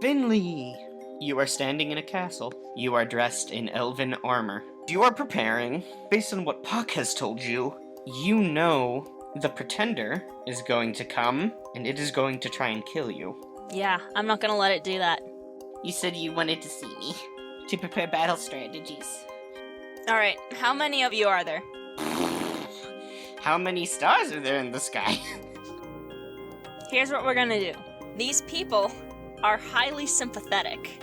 Finley! You are standing in a castle. You are dressed in elven armor. You are preparing. Based on what Puck has told you, you know the Pretender is going to come, and it is going to try and kill you. Yeah, I'm not gonna let it do that. You said you wanted to see me, to prepare battle strategies. Alright, how many of you are there? How many stars are there in the sky? Here's what we're gonna do. These people are highly sympathetic.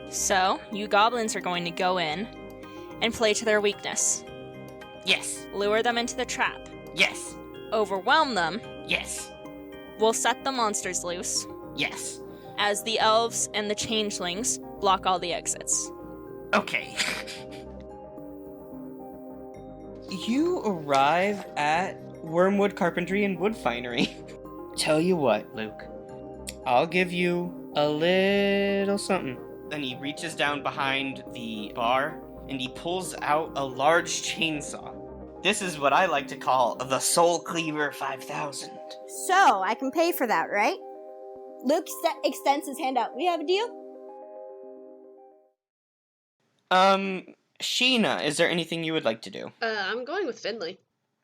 So, you goblins are going to go in and play to their weakness. Yes. Lure them into the trap. Yes. Overwhelm them. Yes. We'll set the monsters loose. Yes. As the elves and the changelings block all the exits. Okay. You arrive at Wormwood Carpentry and Wood Finery. Tell you what, Luke. I'll give you a little something. Then he reaches down behind the bar and he pulls out a large chainsaw. This is what I like to call the Soul Cleaver 5000. So, I can pay for that, right? Luke extends his hand out. We have a deal? Sheena, is there anything you would like to do? I'm going with Finley.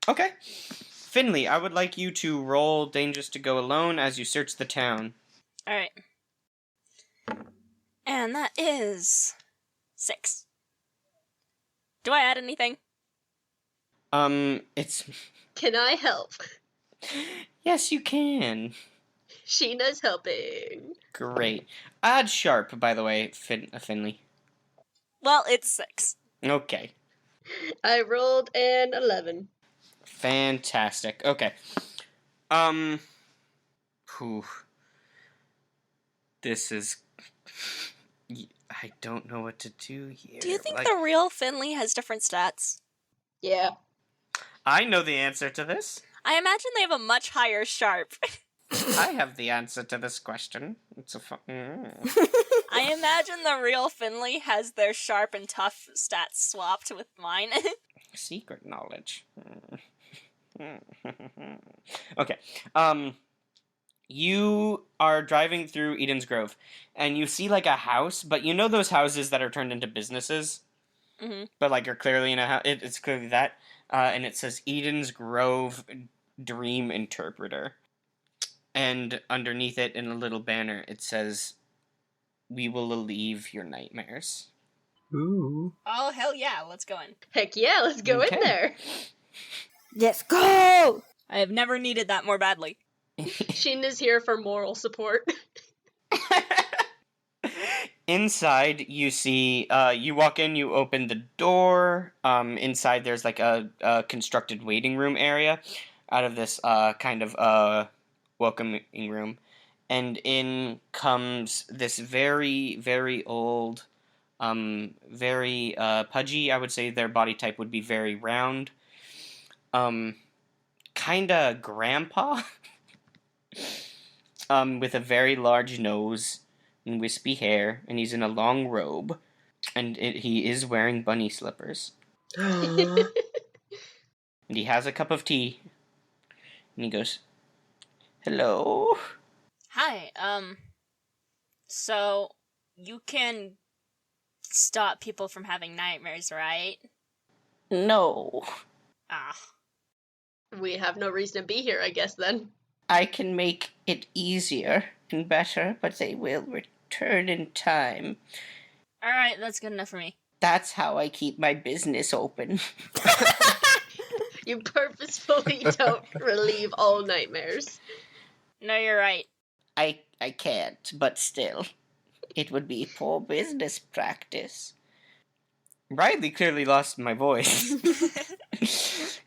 Okay. Finley, I would like you to roll Dangerous to Go Alone as you search the town. Alright. And that is 6. Do I add anything? It's... Can I help? Yes, you can. Sheena's helping. Great. Add sharp, by the way, Finley. Well, it's 6. Okay. I rolled an 11. Fantastic. Okay. Whew. This is... I don't know what to do here. Do you think the real Finley has different stats? Yeah. I know the answer to this. I imagine they have a much higher sharp. I have the answer to this question. It's a I imagine the real Finley has their sharp and tough stats swapped with mine. Secret knowledge. Okay. You are driving through Eden's Grove, and you see, like, a house, but you know those houses that are turned into businesses? Mm-hmm. But, like, you're clearly in a house. It's clearly that. And it says Eden's Grove Dream Interpreter. And underneath it, in a little banner, it says, "We will alleviate your nightmares." Ooh. Oh, hell yeah, let's go in. Heck yeah, let's go in there. Let's go! I have never needed that more badly. Sheena's here for moral support. Inside, you see, you walk in, you open the door. Inside, there's like a constructed waiting room area out of this kind of welcoming room. And in comes this very, very old, very pudgy. I would say their body type would be very round. Kinda grandpa. With a very large nose and wispy hair, and he's in a long robe, and he is wearing bunny slippers. And he has a cup of tea, and he goes, "Hello?" Hi, so you can stop people from having nightmares, right? "No. Ah. We have no reason to be here, I guess, then. I can make it easier and better, but they will return in time. Alright, that's good enough for me. That's how I keep my business open." You purposefully don't relieve all nightmares. No, you're right. I can't, but still. It would be poor business practice. Riley clearly lost my voice.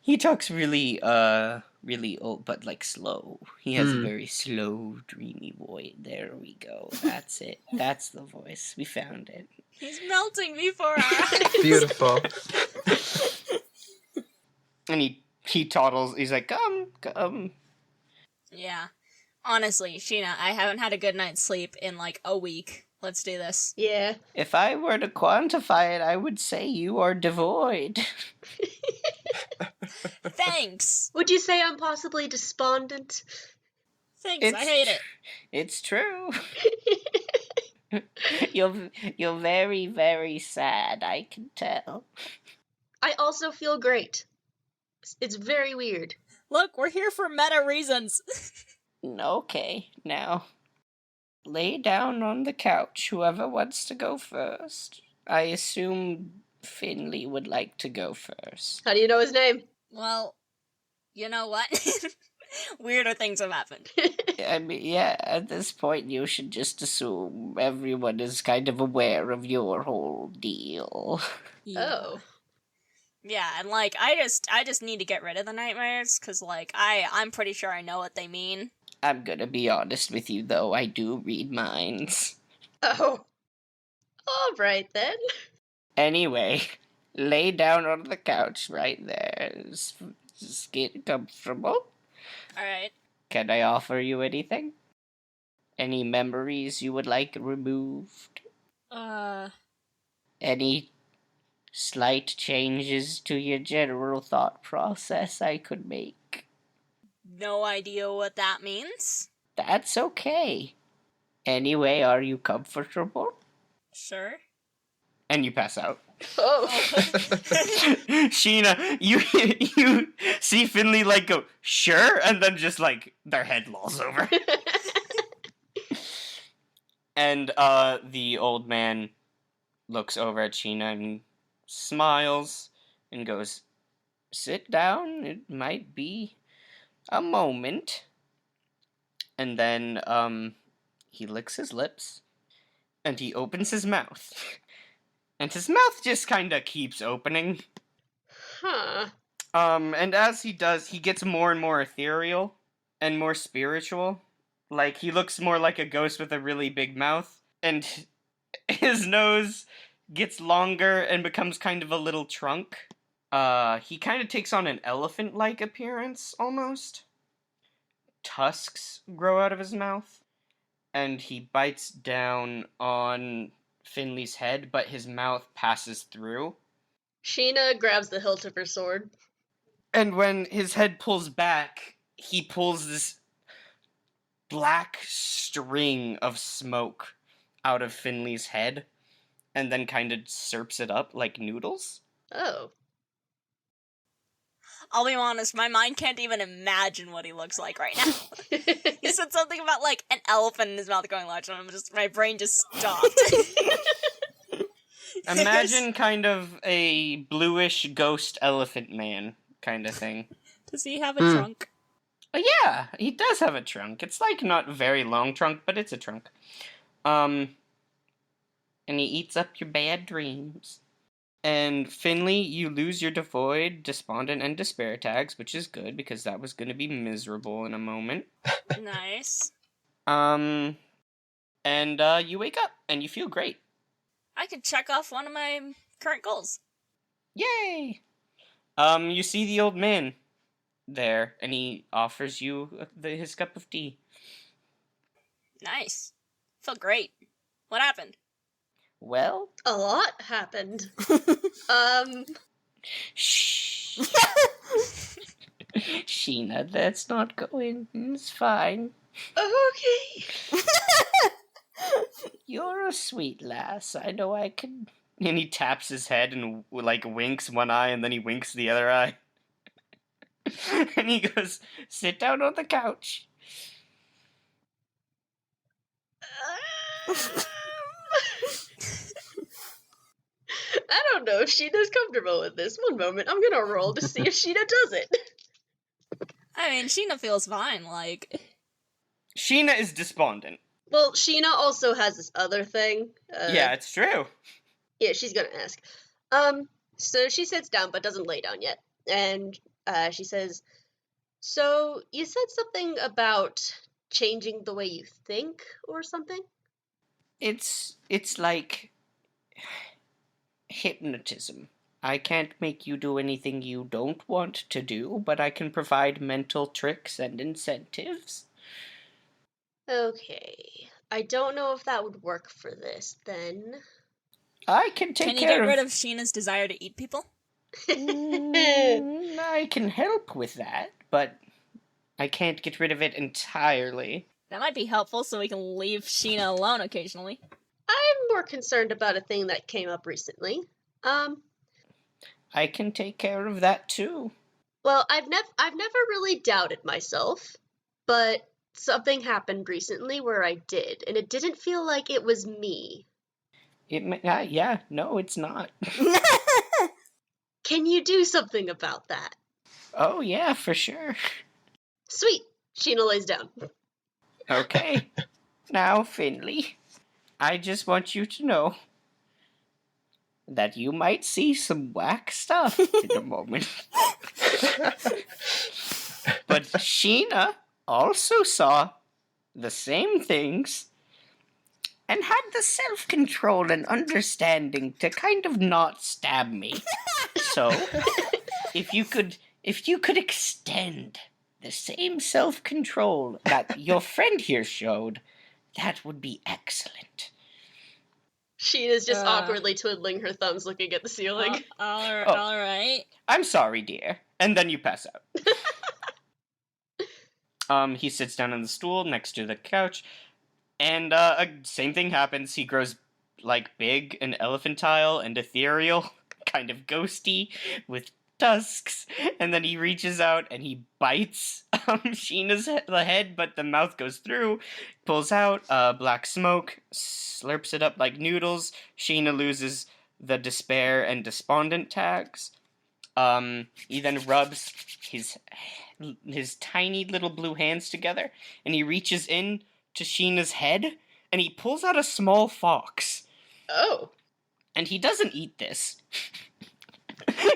He talks really old, but like slow. He has a very slow, dreamy voice. There we go. That's it. That's the voice. We found it. He's melting before our eyes. Beautiful. And he toddles. He's like, come. Yeah. Honestly, Sheena, I haven't had a good night's sleep in like a week. Let's do this. Yeah. If I were to quantify it, I would say you are devoid. Thanks. Would you say I'm possibly despondent? Thanks, I hate it. It's true. You're very, very sad, I can tell. I also feel great. It's very weird. Look, we're here for meta reasons. Okay, now lay down on the couch, whoever wants to go first. I assume Finley would like to go first. How do you know his name? Well, you know what? Weirder things have happened. I mean, yeah, at this point you should just assume everyone is kind of aware of your whole deal. Oh. Yeah, and like I just need to get rid of the nightmares cuz like I'm pretty sure I know what they mean. I'm gonna be honest with you, though, I do read minds. Oh. Alright then. Anyway, lay down on the couch right there. Just get comfortable. All right. Can I offer you anything? Any memories you would like removed? Any slight changes to your general thought process I could make? No idea what that means. That's okay. Anyway, are you comfortable? Sure. And you pass out. Oh. Sheena, you see Finley like go, sure, and then just like their head lolls over. And the old man looks over at Sheena and smiles and goes, sit down, it might be a moment. And then he licks his lips and he opens his mouth. And his mouth just kind of keeps opening. Huh. And as he does, he gets more and more ethereal and more spiritual. Like, he looks more like a ghost with a really big mouth. And his nose gets longer and becomes kind of a little trunk. He kind of takes on an elephant-like appearance, almost. Tusks grow out of his mouth. And he bites down on Finley's head, but his mouth passes through. Sheena grabs the hilt of her sword. And when his head pulls back, he pulls this black string of smoke out of Finley's head, and then kind of slurps it up like noodles. Oh. I'll be honest, my mind can't even imagine what he looks like right now. You said something about like an elephant in his mouth going large, and my brain just stopped. Imagine kind of a bluish ghost elephant man kind of thing. Does he have a trunk? Yeah, he does have a trunk. It's like not very long trunk, but it's a trunk. And he eats up your bad dreams. And Finley, you lose your devoid, despondent, and despair tags, which is good because that was going to be miserable in a moment. Nice. And you wake up and you feel great. I could check off one of my current goals. Yay! You see the old man there, and he offers you his cup of tea. Nice. Felt great. What happened? Well, A lot happened. shh. Sheena, that's not going. It's fine. Okay. You're a sweet lass. I know I can. And he taps his head and like winks one eye, and then he winks the other eye. And he goes, "Sit down on the couch." I don't know if Sheena's comfortable with this. One moment, I'm gonna roll to see if Sheena does it. I mean, Sheena feels fine, like... Sheena is despondent. Well, Sheena also has this other thing. Yeah, it's true. Yeah, she's gonna ask. So she sits down but doesn't lay down yet. And she says, so you said something about changing the way you think or something? It's like hypnotism. I can't make you do anything you don't want to do, but I can provide mental tricks and incentives. Okay. I don't know if that would work for this, then. I can take Can you care get rid of Sheena's desire to eat people? I can help with that, but I can't get rid of it entirely. That might be helpful so we can leave Sheena alone occasionally. I'm more concerned about a thing that came up recently. I can take care of that too. Well, I've never really doubted myself, but something happened recently where I did, and it didn't feel like it was me. Yeah, no, it's not. Can you do something about that? Oh, yeah, for sure. Sweet. Sheena lays down. Okay. Now, Finley, I just want you to know that you might see some whack stuff in a moment. But Sheena also saw the same things and had the self-control and understanding to kind of not stab me. So, if you could extend the same self-control that your friend here showed, that would be excellent. Sheena's just awkwardly twiddling her thumbs looking at the ceiling. All right. I'm sorry, dear. And then you pass out. He sits down on the stool next to the couch, and same thing happens. He grows, like, big and elephantile and ethereal, kind of ghosty, with tusks, and then he reaches out and he bites Sheena's head, but the mouth goes through, pulls out black smoke, slurps it up like noodles. Sheena loses the despair and despondent tags. He then rubs his tiny little blue hands together, and he reaches in to Sheena's head, and he pulls out a small fox. Oh. And he doesn't eat this.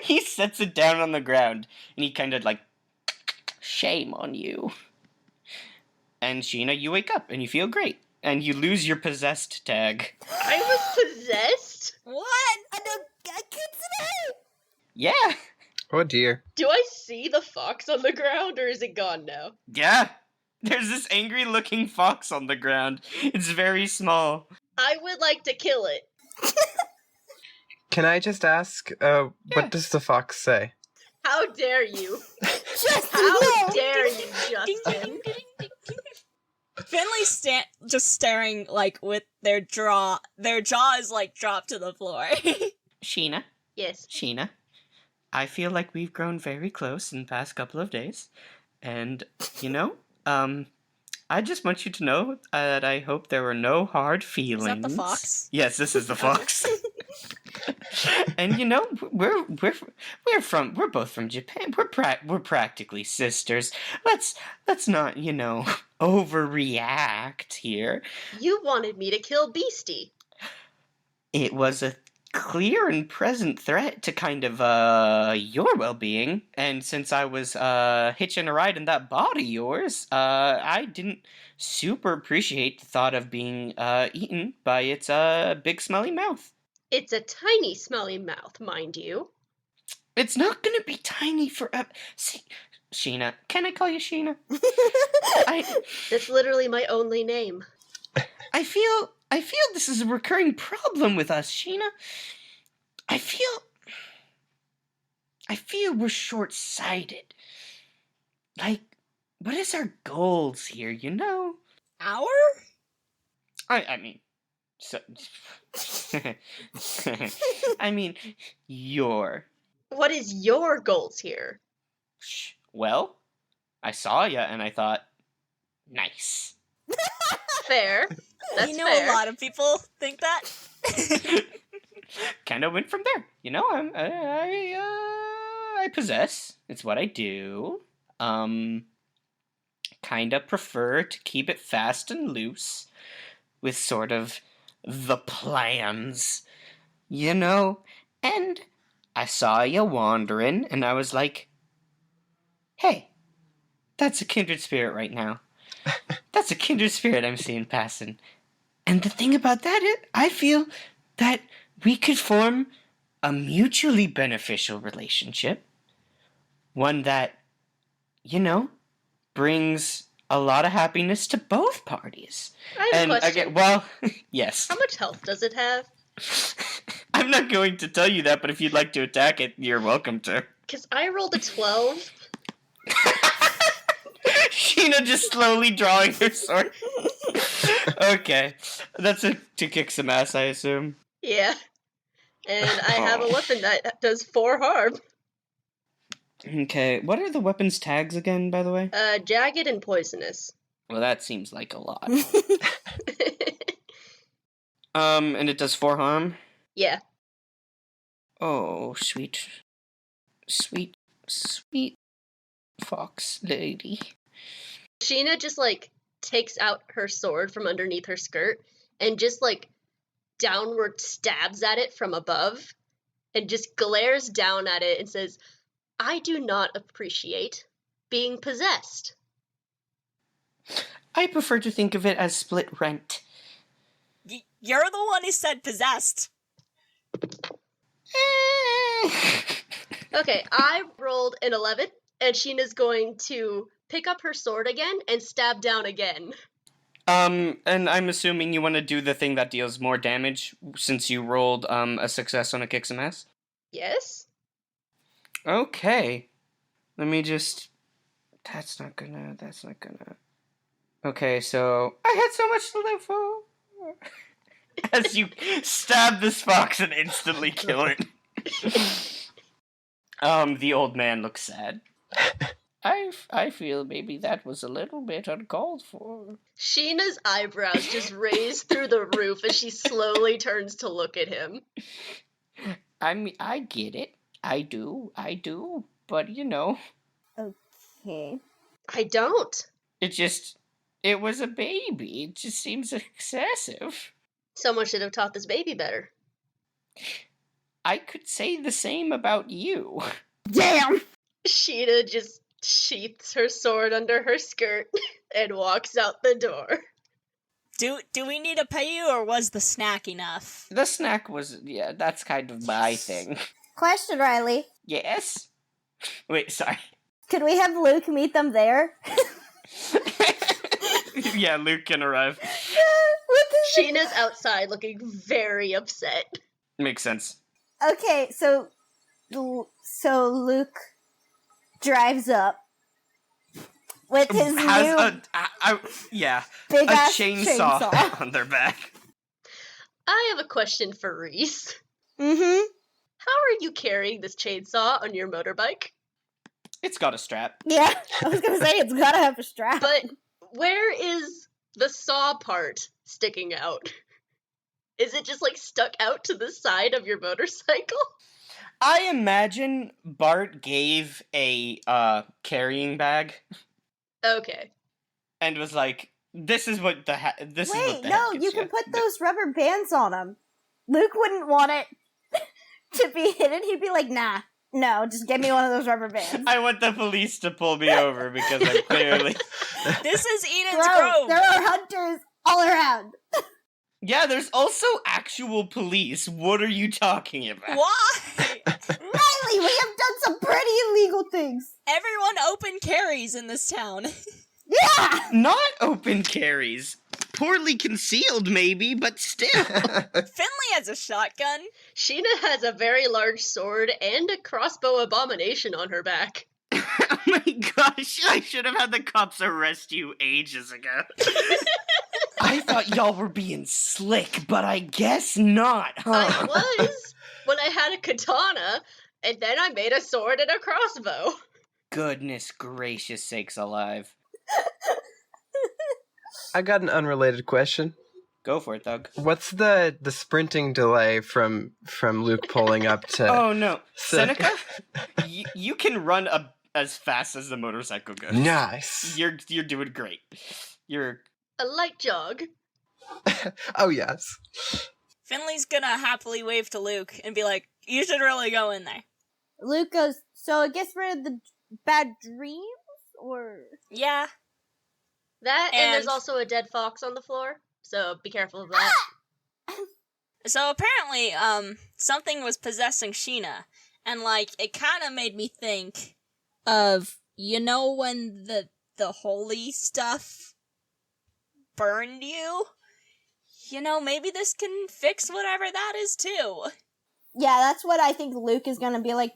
He sets it down on the ground, and he kind of like, shame on you. And Sheena, you wake up, and you feel great, and you lose your possessed tag. I was possessed? What? I can't say. Yeah. Oh dear. Do I see the fox on the ground, or is it gone now? Yeah. There's this angry-looking fox on the ground. It's very small. I would like to kill it. Can I just ask, what does the fox say? How dare you? Justin, How no. dare you, Justin? Finley's just staring, like, with their jaw is, like, dropped to the floor. Sheena, Yes. Sheena, I feel like we've grown very close in the past couple of days. And, you know, I just want you to know that I hope there were no hard feelings. Is that the fox? Yes, this is the fox. And you know, we're both from Japan. We're practically sisters. Let's not, you know, overreact here. You wanted me to kill Beastie. It was a clear and present threat to kind of your well-being, and since I was hitching a ride in that body of yours, I didn't super appreciate the thought of being eaten by its big smelly mouth. It's a tiny smelly mouth, mind you. It's not gonna be tiny forever. See, Sheena, can I call you Sheena? That's literally my only name. I feel this is a recurring problem with us, Sheena. I feel we're short-sighted. Like, what is our goals here, you know? Our? I mean, so, I mean, your. What is your goals here? Well, I saw ya and I thought, nice. Fair. That's you know, fair. a lot of people think that. Kind of went from there. You know, I possess. It's what I do. Kind of prefer to keep it fast and loose, with sort of the plans, you know. And I saw you wandering, and I was like, hey, that's a kindred spirit right now. That's a kindred spirit I'm seeing passing. And the thing about that is, I feel that we could form a mutually beneficial relationship. One that, you know, brings a lot of happiness to both parties. I have a question. Well, yes. How much health does it have? I'm not going to tell you that, but if you'd like to attack it, you're welcome to. Because I rolled a 12. Sheena just slowly drawing her sword. Okay. That's to kick some ass, I assume. Yeah. And I have a weapon that does 4 harm. Okay. What are the weapons tags again, by the way? Jagged and poisonous. Well, that seems like a lot. And it does 4 harm? Yeah. Oh, sweet. Sweet, sweet fox lady. Sheena just, takes out her sword from underneath her skirt and just, downward stabs at it from above and just glares down at it and says, I do not appreciate being possessed. I prefer to think of it as split rent. You're the one who said possessed. Okay, I rolled an 11, and Sheena's going to pick up her sword again and stab down again. And I'm assuming you want to do the thing that deals more damage since you rolled a success on a kick some ass? Yes? Okay. Let me just... That's not gonna... Okay, so... I had so much to live for! As you stab this fox and instantly kill it. The old man looks sad. I feel maybe that was a little bit uncalled for. Sheena's eyebrows just raise through the roof as she slowly turns to look at him. I mean, I get it. I do. But, Okay. I don't. It was a baby. It just seems excessive. Someone should have taught this baby better. I could say the same about you. Damn! Sheena just sheaths her sword under her skirt and walks out the door. Do we need to pay you, or was the snack enough? The snack was, that's kind of my thing. Question, Riley. Yes? Wait, sorry. Could we have Luke meet them there? Yeah, Luke can arrive. Sheena's outside looking very upset. Makes sense. Okay, so Luke drives up with his Has new a big ass chainsaw on their back. I have a question for Reese. Mm-hmm. How are you carrying this chainsaw on your motorbike? It's got a strap. Yeah, I was gonna say it's gotta have a strap. But where is the saw part sticking out? Is it just stuck out to the side of your motorcycle? I imagine Bart gave a carrying bag Okay. and was like, "This is what the this is what Wait, the no, head gets you can put those rubber bands on him. Luke wouldn't want it to be hidden. He'd be like, nah, no, just give me one of those rubber bands. I want the police to pull me over because I'm clearly... This is Eden's Bro, Grove. there are hunters all around. Yeah, there's also actual police. What are you talking about? Why? Riley, we have done some pretty illegal things. Everyone open carries in this town. Yeah! Not open carries. Poorly concealed, maybe, but still. Finley has a shotgun. Sheena has a very large sword and a crossbow abomination on her back. Oh my gosh, I should have had the cops arrest you ages ago. I thought y'all were being slick, but I guess not, huh? I was when I had a katana, and then I made a sword and a crossbow. Goodness gracious sakes alive. I got an unrelated question. Go for it, Thug. What's the sprinting delay from Luke pulling up to... Oh no, Seneca, you can run as fast as the motorcycle goes. Nice. You're doing great. You're... A light jog. Oh, yes. Finley's gonna happily wave to Luke and be like, you should really go in there. Luke goes, so it gets rid of the bad dreams? Or... Yeah. That, and there's And- also a dead fox on the floor, so be careful of that. So apparently, something was possessing Sheena, and it kind of made me think of, when the holy stuff burned you? Maybe this can fix whatever that is too. Yeah, that's what I think Luke is gonna be like.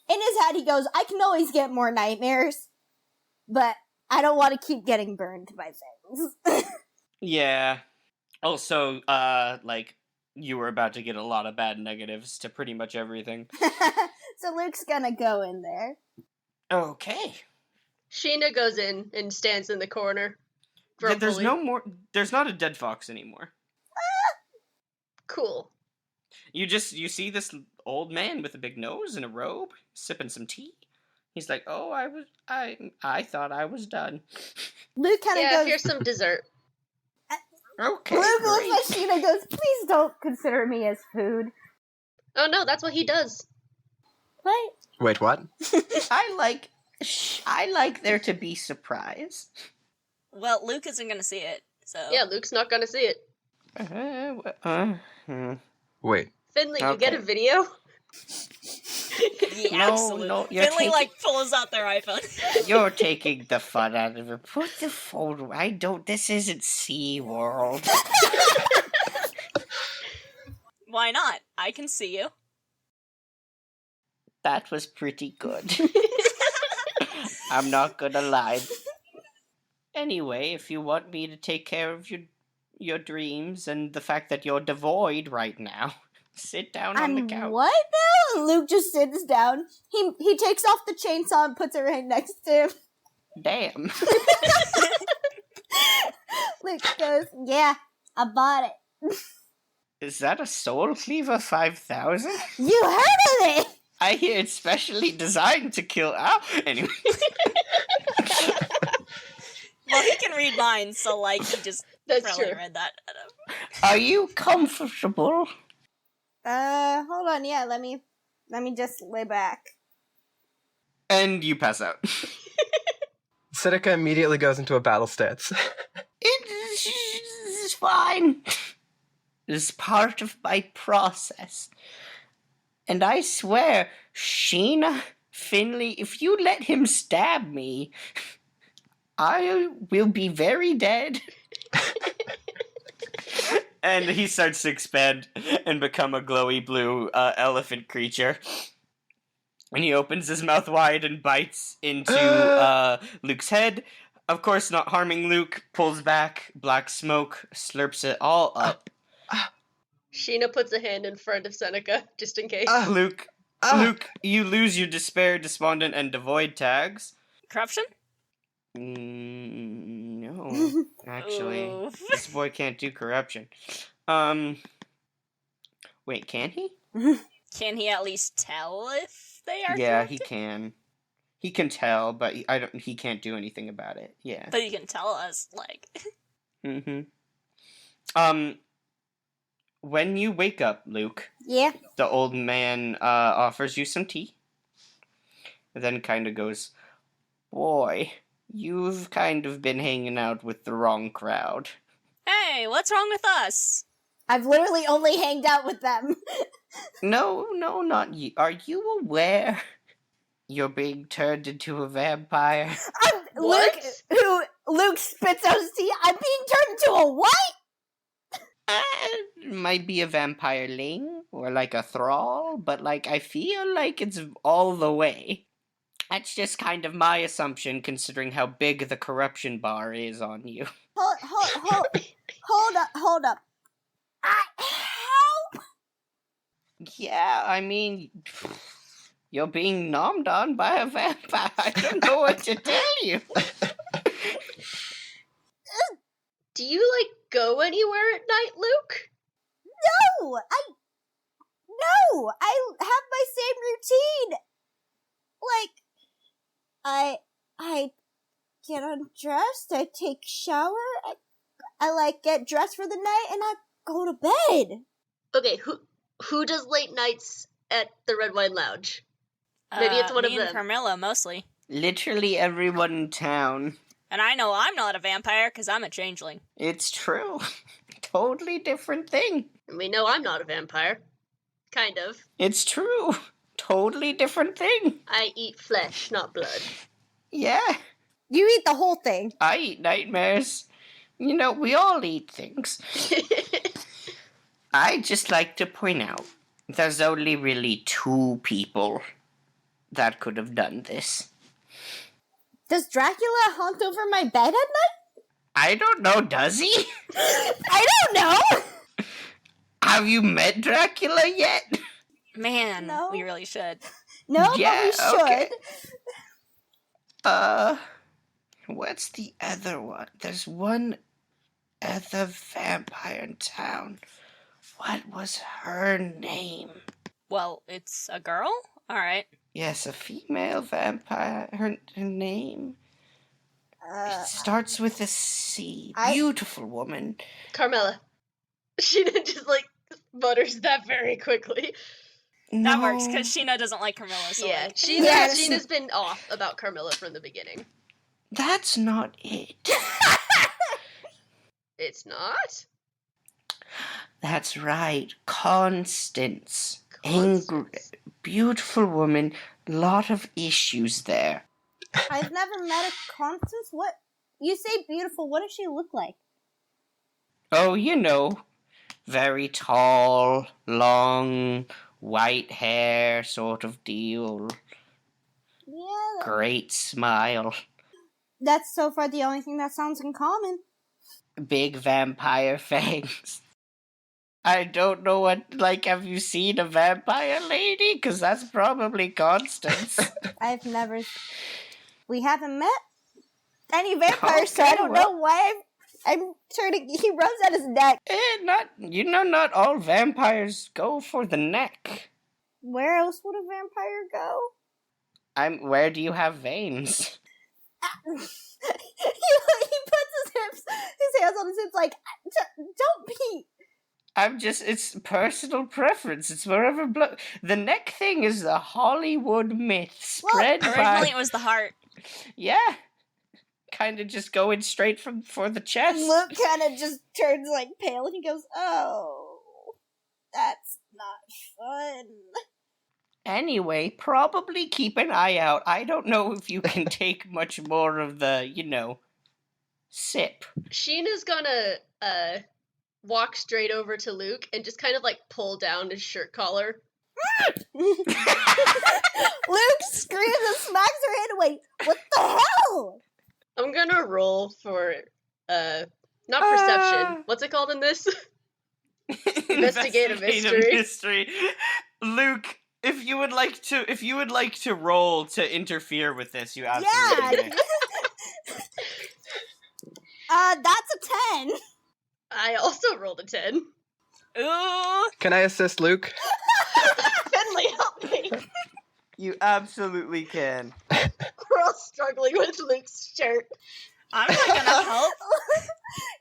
In his head, he goes, I can always get more nightmares, but I don't want to keep getting burned by things. Yeah. Also, like, you were about to get a lot of bad negatives to pretty much everything. So Luke's gonna go in there. Okay. Sheena goes in and stands in the corner. There's Grumpily. no more. There's not a dead fox anymore. Cool. You see this old man with a big nose and a robe sipping some tea. He's like, "Oh, I thought I was done." Luke kind of Yeah, goes. here's some dessert. Okay. Luke Great. looks at Sheena and goes, "Please don't consider me as food." Oh no, that's what he does. What? Wait, what? I like there to be surprise. Well, Luke isn't gonna see it, so... Yeah, Luke's not gonna see it. Wait. Finley, you get a Okay. video? Yeah, No, absolutely. no, you're Finley, taking- pulls out their iPhone. You're taking the fun out of it. Put the phone. This isn't SeaWorld. Why not? I can see you. That was pretty good. I'm not gonna lie. Anyway, if you want me to take care of your dreams and the fact that you're devoid right now, sit down on the couch. What now? Luke just sits down. He takes off the chainsaw and puts it right next to him. Damn. Luke goes, "Yeah, I bought it." Is that a Soul Cleaver 5000? You heard of it? I hear it's specially designed to kill Anyway. Well, he can read minds, so, he just That's probably true. read that. Are you comfortable? Hold on. Yeah, let me just lay back. And you pass out. Seneca immediately goes into a battle stance. It's fine. It's part of my process. And I swear, Sheena, Finley, if you let him stab me, I will be very dead. And he starts to expand and become a glowy blue elephant creature. And he opens his mouth wide and bites into Luke's head. Of course, not harming Luke, pulls back, black smoke, slurps it all up. Sheena puts a hand in front of Seneca, just in case. Luke, you lose your despair, despondent, and devoid tags. Corruption? No, actually, Ooh. this boy can't do corruption. Wait, can he? Can he at least tell if they are Yeah, corrupted? he can. He can tell, but he can't do anything about it. Yeah. But he can tell us, Mm-hmm. When you wake up, Luke, Yeah. the old man offers you some tea. And then kind of goes, "Boy, you've kind of been hanging out with the wrong crowd." Hey, what's wrong with us? I've literally only hanged out with them. No, not you. Are you aware you're being turned into a vampire? What? Luke spits out his tea. I'm being turned into a what? Might be a vampireling or like a thrall, but I feel like it's all the way. That's just kind of my assumption, considering how big the corruption bar is on you. Hold up. Help! Yeah, I mean, you're being nommed on by a vampire. I don't know what to tell you. Do you, go anywhere at night, Luke? No, I have my same routine. I get undressed, I take shower, I get dressed for the night, and I go to bed. Okay, who does late nights at the Red Wine Lounge? Maybe it's one me of and them. Carmilla, mostly. Literally everyone in town. And I know I'm not a vampire, because I'm a changeling. It's true. Totally different thing. And we know I'm not a vampire. Kind of. It's true. Totally different thing. I eat flesh, not blood. Yeah, You eat the whole thing. I eat nightmares. You know, we all eat things. I just like to point out, there's only really 2 people that could have done this. Does Dracula haunt over my bed at night? I don't know, does he? I don't know. Have you met Dracula yet? Man, No. we really should. No, but Yeah, we should. okay. What's the other one? There's one other vampire in town. What was her name? Well, it's a girl? Alright. Yes, a female vampire. Her name? It starts with a C. Beautiful woman. Carmela. Sheena just, mutters that very quickly. That works, because Sheena doesn't like Carmilla, so Yeah, like... Sheena's been off about Carmilla from the beginning. That's not it. It's not? That's right. Constance. Constance. Beautiful woman. Lot of issues there. I've never met a Constance. What? You say beautiful. What does she look like? Oh, you know. Very tall, long, white hair sort of deal. Yeah. Great smile. That's so far the only thing that sounds in common. Big vampire fangs. I don't know have you seen a vampire lady? Because that's probably Constance. I've never. We haven't met any vampires, so I don't well. know why I'm turning. He rubs at his neck. Not all vampires go for the neck. Where else would a vampire go? Where do you have veins? he puts his hands on his hips like, don't be. It's personal preference. It's wherever the neck thing is the Hollywood myth spread by... Originally it was the heart. Yeah. Kind of just going straight for the chest. Luke kind of just turns pale and he goes, oh, that's not fun. Anyway, probably keep an eye out. I don't know if you can take much more of the, sip. Sheena's gonna, walk straight over to Luke and just kind of, pull down his shirt collar. Luke screams and smacks her hand away. What the hell? I'm gonna roll for, not perception. What's it called in this? Investigate a mystery. Luke, if you would like to roll to interfere with this, you absolutely may. That's a 10. I also rolled a 10. Ooh! Can I assist Luke? Finley, help me! You absolutely can. We're all struggling with Luke's shirt. I'm not gonna help.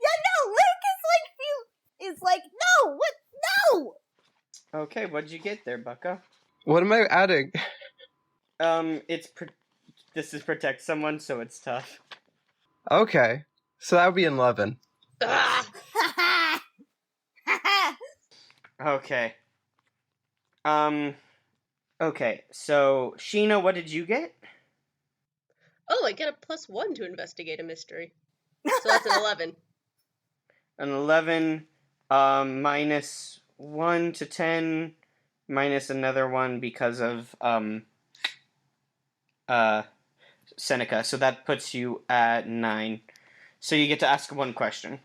Yeah, no, Luke is like, no, what? No! Okay, what'd you get there, Bucka? What am I adding? This is protect someone, so it's tough. Okay, so that would be 11. Ah! Okay. Okay, so, Sheena, what did you get? Oh, I get a +1 to investigate a mystery. So that's an 11. An 11, minus 1 to 10, minus another 1 because of, Seneca. So that puts you at 9. So you get to ask one question.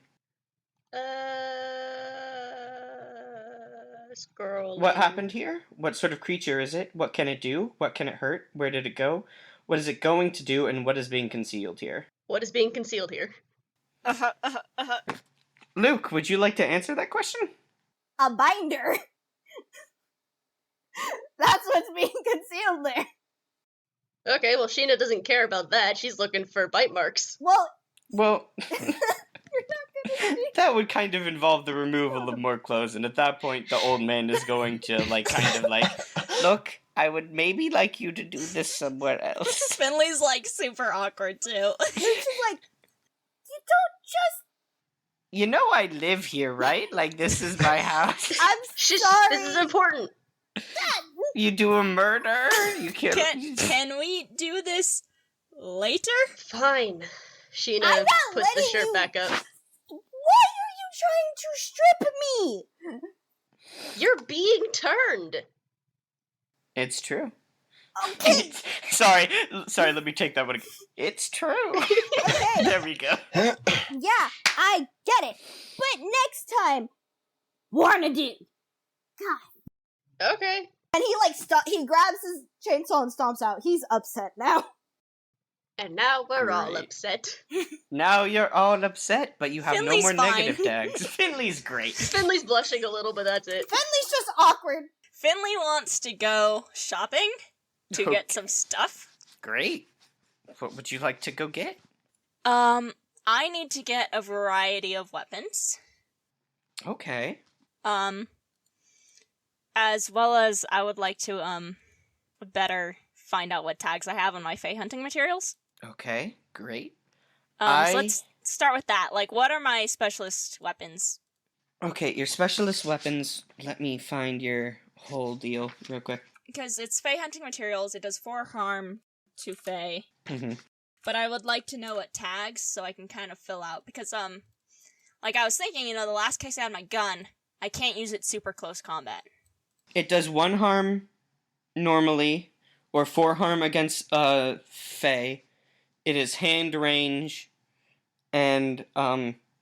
Scroll. What happened here? What sort of creature is it? What can it do? What can it hurt? Where did it go? What is it going to do? And what is being concealed here? What is being concealed here? Luke, would you like to answer that question? A binder. That's what's being concealed there. Okay, well, Sheena doesn't care about that. She's looking for bite marks. Well, that would kind of involve the removal of more clothes, and at that point, the old man is going to, look, I would maybe like you to do this somewhere else. Finley's, super awkward, too. Luke's just like, you don't just... You know I live here, right? This is my house. I'm Shh, sorry. this is important. You do a murder? You kill... Can we do this later? Fine. Sheena I'm not puts the letting shirt you- back up. Why are you trying to strip me? You're being turned. It's true. Okay. Sorry, let me take that one again. It's true. Okay. There we go. Yeah, I get it. But next time, warn a dude. Okay. And he grabs his chainsaw and stomps out. He's upset now. And now we're all Great. upset. Now you're all upset, but you have no Finley's more fine. negative tags. Finley's great. Finley's blushing a little, but that's it. Finley's just awkward. Finley wants to go shopping to get some stuff. Great. What would you like to go get? I need to get a variety of weapons. Okay. As well as I would like to, better find out what tags I have on my Fey hunting materials. Okay, great. So let's start with that. Like, what are my specialist weapons? Okay, your specialist weapons. Let me find your whole deal real quick. Because it's Fey hunting materials, it does 4 harm to Fey. Mm-hmm. But I would like to know what tags so I can kind of fill out. Because, like I was thinking, the last case I had my gun, I can't use it super close combat. It does 1 harm normally, or 4 harm against Fey. It is hand range, and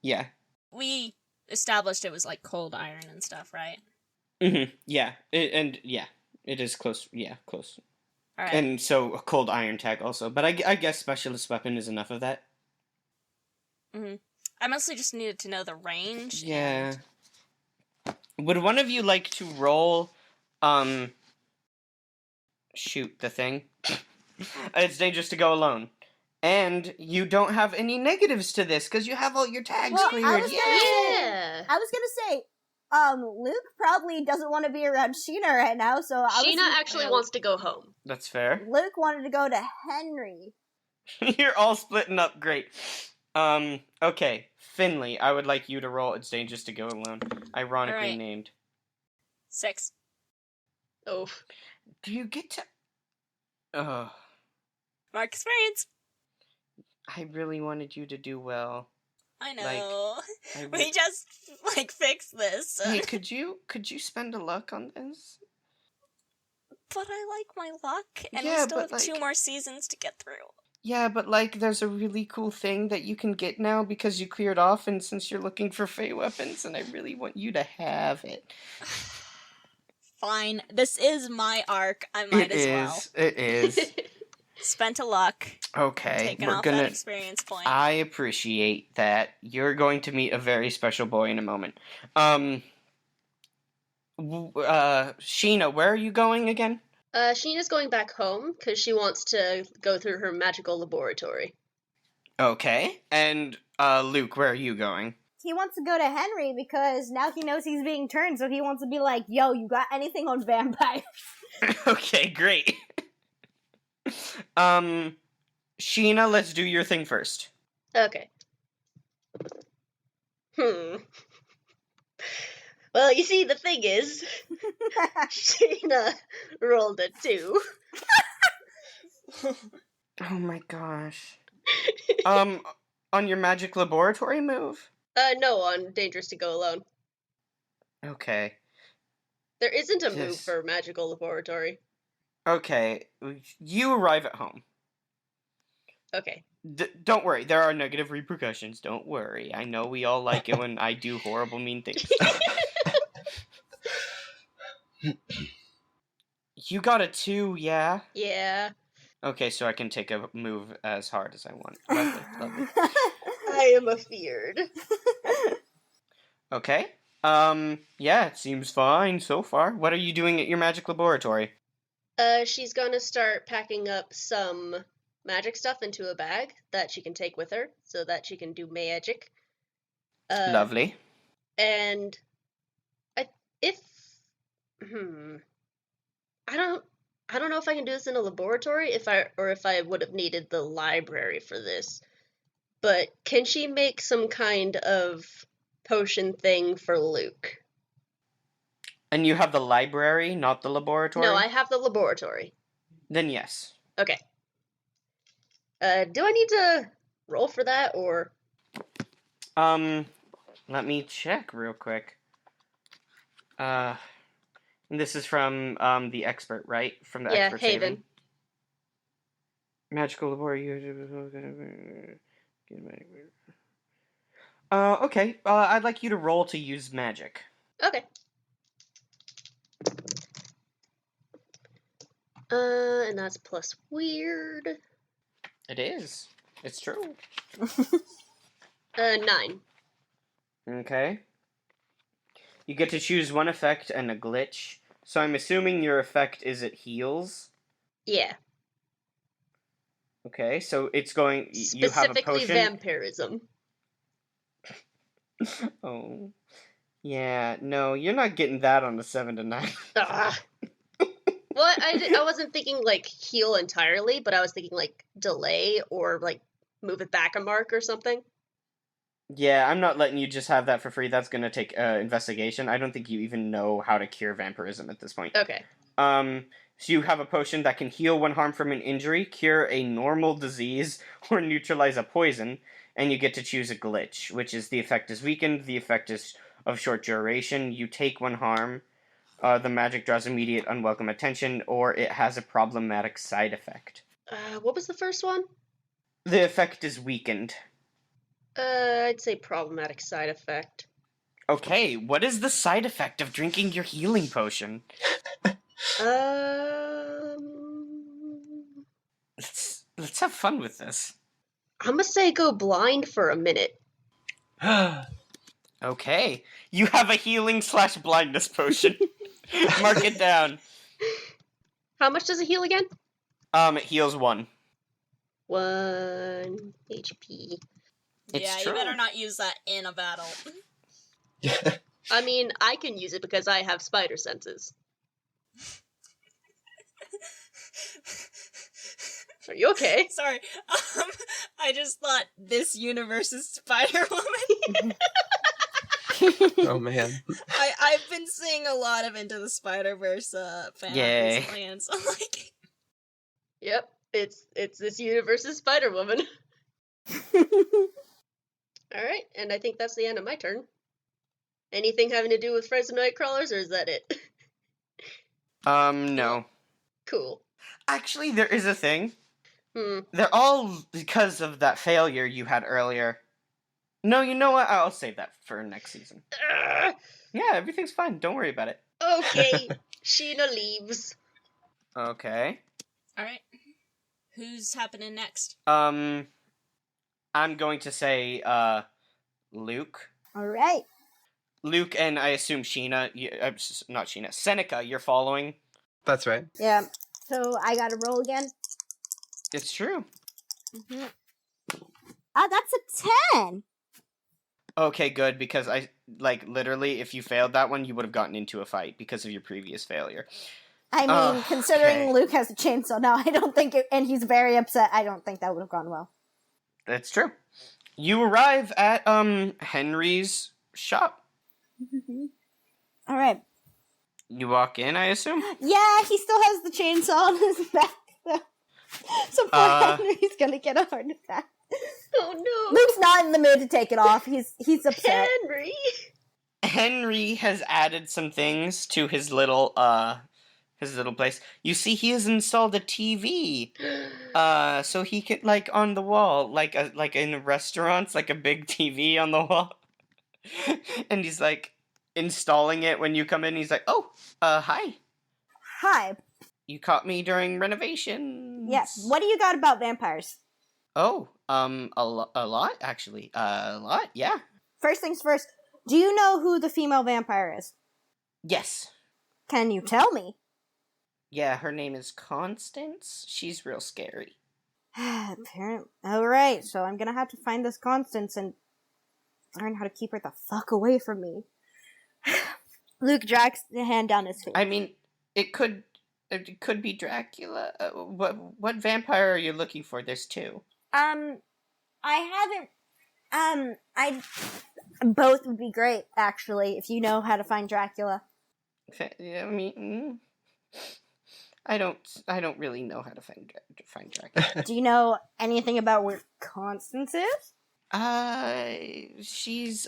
yeah. We established it was like cold iron and stuff, right? Mm-hmm. Yeah, it is close. Yeah, close. All right. And so a cold iron tag also, but I guess specialist weapon is enough of that. Mm-hmm. I mostly just needed to know the range. Yeah. Would one of you like to roll, shoot the thing? It's dangerous to go alone. And you don't have any negatives to this, because you have all your tags Well, cleared. I was Yeah. gonna say, Luke probably doesn't want to be around Sheena right now, so Sheena actually wants to go home. That's fair. Luke wanted to go to Henry. You're all splitting up. Great. Okay. Finley, I would like you to roll It's Dangerous to Go Alone. Ironically Alright. named. 6. Oh. Do you get to... Oh, Mark experience. I really wanted you to do well. I know. I We just, fixed this. Hey, could you spend a luck on this? But I like my luck, and Yeah, we still but, have 2 more seasons to get through. Yeah, but, there's a really cool thing that you can get now because you cleared off, and since you're looking for Fey weapons, and I really want you to have it. Fine. This is my arc. I might as well. It is. Spent a luck. Okay, Taking we're off gonna... that experience point. I appreciate that. You're going to meet a very special boy in a moment. Sheena, where are you going again? Sheena's going back home because she wants to go through her magical laboratory. Okay. And, Luke, where are you going? He wants to go to Henry because now he knows he's being turned, so he wants to be like, yo, you got anything on vampires? Okay, great. Sheena, let's do your thing first. Okay. Well, you see, the thing is, Sheena rolled a 2. Oh my gosh. On your magic laboratory move? No, on Dangerous to Go Alone. Okay. There isn't a move Yes. for magical laboratory. Okay. You arrive at home. Okay. Don't worry, there are negative repercussions. Don't worry. I know we all like it when I do horrible, mean things. You got a 2, yeah? Yeah. Okay, so I can take a move as hard as I want. Lovely, lovely. I am afeared. Okay. Yeah, it seems fine so far. What are you doing at your magic laboratory? She's gonna start packing up some magic stuff into a bag that she can take with her so that she can do magic. Lovely. And I don't know if I can do this in a laboratory if I would have needed the library for this. But can she make some kind of potion thing for Luke? And you have the library, not the laboratory? No, I have the laboratory. Then yes. Okay. Do I need to roll for that or? Let me check real quick. This is from the expert, right? From the expert Haven. saving. Magical labor. Okay. I'd like you to roll to use magic. Okay. And that's plus weird. It is. It's true. 9. Okay. You get to choose one effect and a glitch. So I'm assuming your effect is it heals. Yeah. Okay, so it's going. You have a Specifically potion. vampirism. Oh. Yeah, no, you're not getting that on a 7 to 9. Ah. Well, I wasn't thinking, like, heal entirely, but I was thinking, like, delay or, like, move it back a mark or something. Yeah, I'm not letting you just have that for free. That's gonna take investigation. I don't think you even know how to cure vampirism at this point. Okay. So you have a potion that can heal when harmed from an injury, cure a normal disease, or neutralize a poison, and you get to choose a glitch, which is the effect is weakened, the effect is of short duration, you take one harm, the magic draws immediate unwelcome attention, or it has a problematic side effect. What was the first one? The effect is weakened. I'd say problematic side effect. Okay, what is the side effect of drinking your healing potion? Let's have fun with this. I'm gonna say go blind for a minute. Okay, you have a healing/blindness potion. Mark it down. How much does it heal again? It heals 1. 1 HP. It's Yeah, true. you better not use that in a battle. I mean, I can use it because I have spider senses. Are you okay? Sorry, I just thought this universe is Spider-Woman. Oh man. I've been seeing a lot of Into the Spider-Verse fan art Yay. recently, and so like... Yep, it's this universe's Spider-Woman. Alright, and I think that's the end of my turn. Anything having to do with Friends of Nightcrawlers, or is that it? No. Cool. Actually, there is a thing. They're all because of that failure you had earlier. No, you know what? I'll save that for next season. Yeah, everything's fine. Don't worry about it. Okay, Sheena leaves. Okay. Alright. Who's happening next? I'm going to say, Luke. Alright. Luke and I assume Sheena, not Sheena, Seneca, you're following. That's right. Yeah. So I gotta roll again. It's true. Mm-hmm. Ah, that's a 10. Okay, good, because literally, if you failed that one, you would have gotten into a fight because of your previous failure. I mean, considering okay. Luke has a chainsaw now, I don't think and he's very upset, I don't think that would have gone well. That's true. You arrive at, Henry's shop. Alright. You walk in, I assume? Yeah, he still has the chainsaw on his back, though. So poor Henry's gonna get a heart attack. Oh no! Luke's not in the mood to take it off. He's upset. Henry has added some things to his little place. You see, he has installed a TV, so he could, like, on the wall, like in restaurants, like a big TV on the wall. And he's like installing it when you come in. He's like, "Oh, hi. Hi. You caught me during renovations." Yes. What do you got about vampires? Oh, a lot actually. A lot, yeah. First things first. Do you know who the female vampire is? Yes. Can you tell me? Yeah, her name is Constance. She's real scary. Apparently. Alright, so I'm gonna have to find this Constance and learn how to keep her the fuck away from me. Luke drags the hand down his face. I mean, it could be Dracula. What vampire are you looking for? There's 2. I haven't, both would be great, actually, if you know how to find Dracula. I mean, I don't really know how to find Dracula. Do you know anything about where Constance is? She's,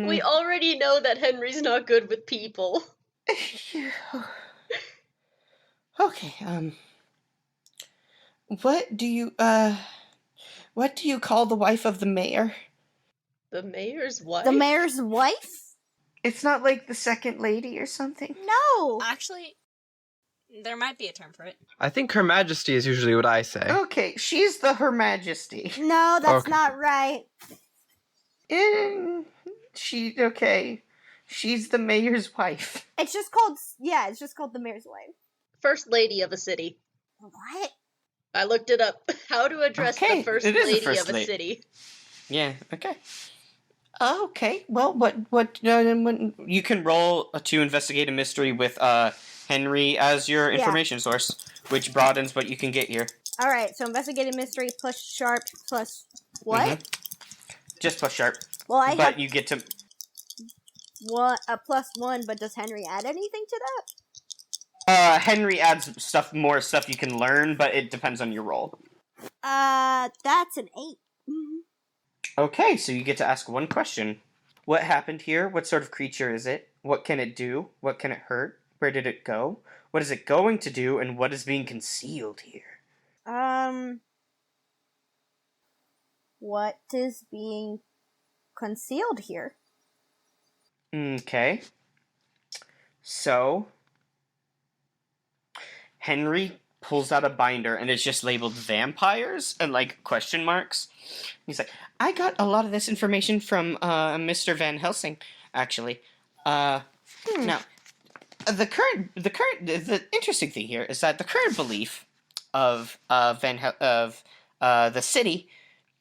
We already know that Henry's not good with people. Okay, what do you call the wife of the mayor? The mayor's wife? The mayor's wife? It's not like the second lady or something? No. Actually, there might be a term for it. I think Her Majesty is usually what I say. Okay, she's the Her Majesty. No, that's Okay. not right. She's the mayor's wife. It's just called the mayor's wife. First lady of a city. What? I looked it up. How to address Okay, the first it is the lady first of a lady. city. Yeah, okay. Okay, well, what, you can roll to investigate a mystery with, Henry as your information source, which broadens what you can get here. Alright, so investigative mystery plus sharp plus what? Just plus sharp. Well, I But have you get to... +1, but does Henry add anything to that? Henry adds more stuff you can learn, but it depends on your roll. That's an 8. Okay, so you get to ask one question. What happened here? What sort of creature is it? What can it do? What can it hurt? Where did it go? What is it going to do? And what is being concealed here? What is being concealed here? Okay. So, Henry pulls out a binder and it's just labeled vampires and like question marks. He's like, I got a lot of this information from Mr. Van Helsing, actually. Now, the interesting thing here is that the current belief of the city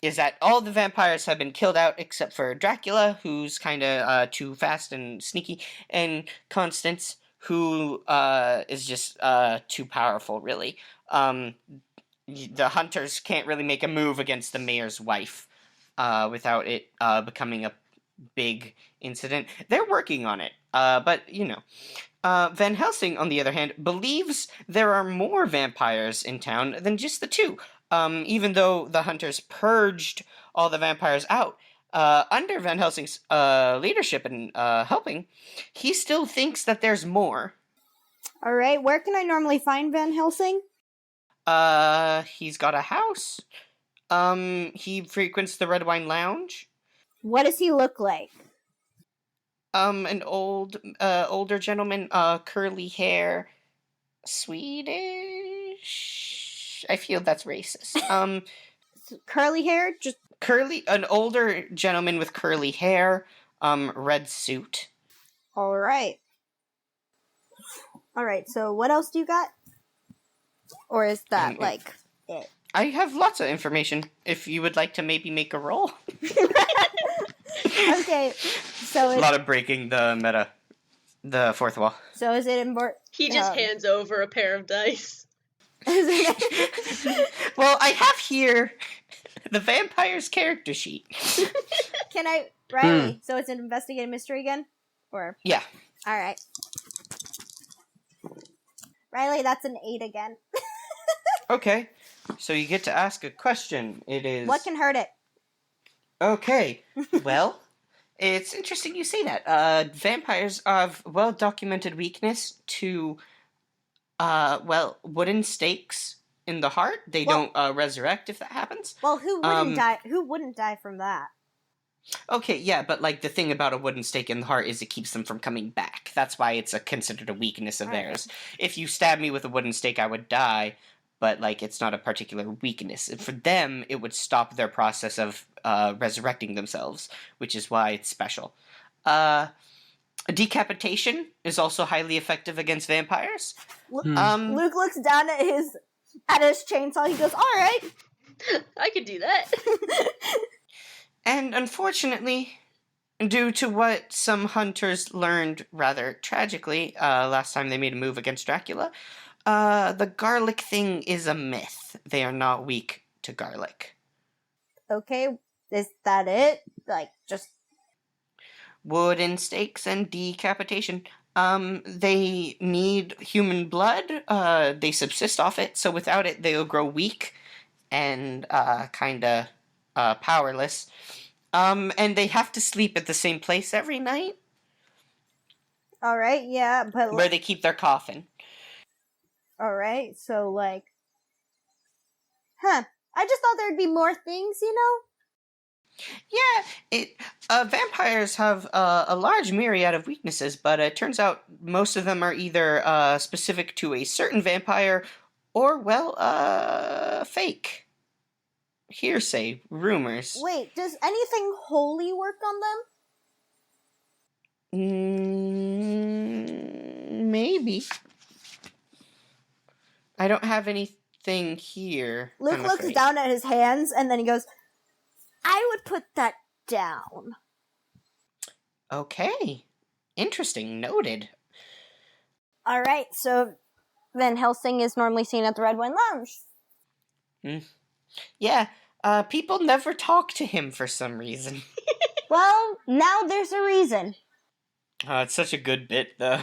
is that all the vampires have been killed out except for Dracula, who's kind of too fast and sneaky, and Constance, who is just too powerful, really. The hunters can't really make a move against the mayor's wife without it becoming a big incident. They're working on it, but you know. Van Helsing, on the other hand, believes there are more vampires in town than just the two. Even though the hunters purged all the vampires out, under Van Helsing's leadership and helping, he still thinks that there's more. Alright, where can I normally find Van Helsing? He's got a house. He frequents the Red Wine Lounge. What does he look like? An older gentleman, curly hair, Swedish. I feel that's racist. Curly hair? Just An older gentleman with curly hair, red suit. alright. Alright, so what else do you got? Or is that, like, it? I have lots of information, if you would like to maybe make a roll. Okay, so A lot of breaking the fourth wall. So is it important? He just hands over a pair of dice. Well, I have here the vampire's character sheet. Can I... Riley, so it's an investigative mystery again? Or... Yeah. Alright. Riley, that's an 8 again. Okay, so you get to ask a question. It is... What can hurt it? Okay, well, it's interesting you say that. Vampires have well-documented weakness to, wooden stakes in the heart. They don't resurrect if that happens. Well, who wouldn't die? Who wouldn't die from that? Okay, yeah, but like the thing about a wooden stake in the heart is it keeps them from coming back. That's why it's considered a weakness of theirs. If you stab me with a wooden stake, I would die, but like it's not a particular weakness. For them, it would stop their process of resurrecting themselves, which is why it's special. Decapitation is also highly effective against vampires. Luke looks down at his chainsaw. He goes, "All right, I could do that. And unfortunately, due to what some hunters learned rather tragically last time they made a move against Dracula, the garlic thing is a myth. They are not weak to garlic. Okay, is that it? Like, just... Wooden stakes and decapitation. They need human blood. They subsist off it, so without it, they'll grow weak and kinda powerless. And they have to sleep at the same place every night. Alright, yeah, but... Where they keep their coffin. Alright, so, like... Huh. I just thought there'd be more things, you know? Yeah, vampires have a large myriad of weaknesses, but it turns out most of them are either specific to a certain vampire or, well, fake. Hearsay, rumors. Wait, does anything holy work on them? Maybe. I don't have anything here. Luke I'm looks afraid. down at his hands, and then he goes, I would put that down. Okay. Interesting. Noted. Alright, so Van Helsing is normally seen at the Red Wine Lounge. Yeah, people never talk to him for some reason. Well, now there's a reason. It's such a good bit, though.